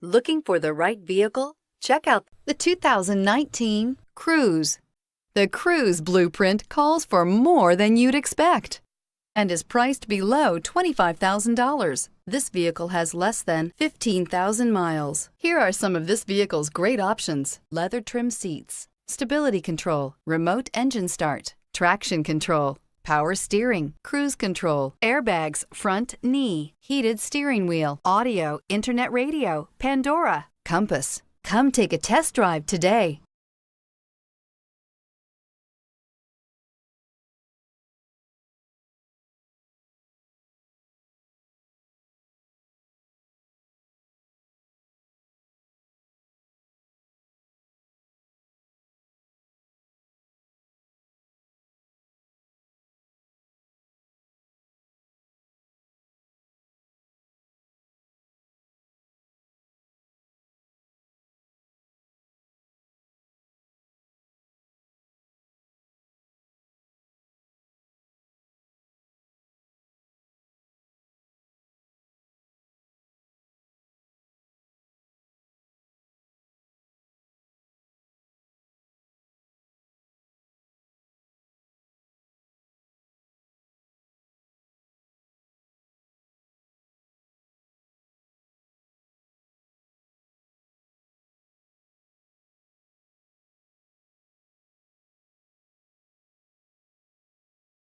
Looking for the right vehicle? Check out the 2019 Cruze. The Cruze blueprint calls for more than you'd expect and is priced below $25,000. This vehicle has less than 15,000 miles. Here are some of this vehicle's great options: leather trim seats, stability control, remote engine start, traction control, power steering, cruise control, airbags, front knee, heated steering wheel, audio, internet radio, Pandora, compass. Come take a test drive today.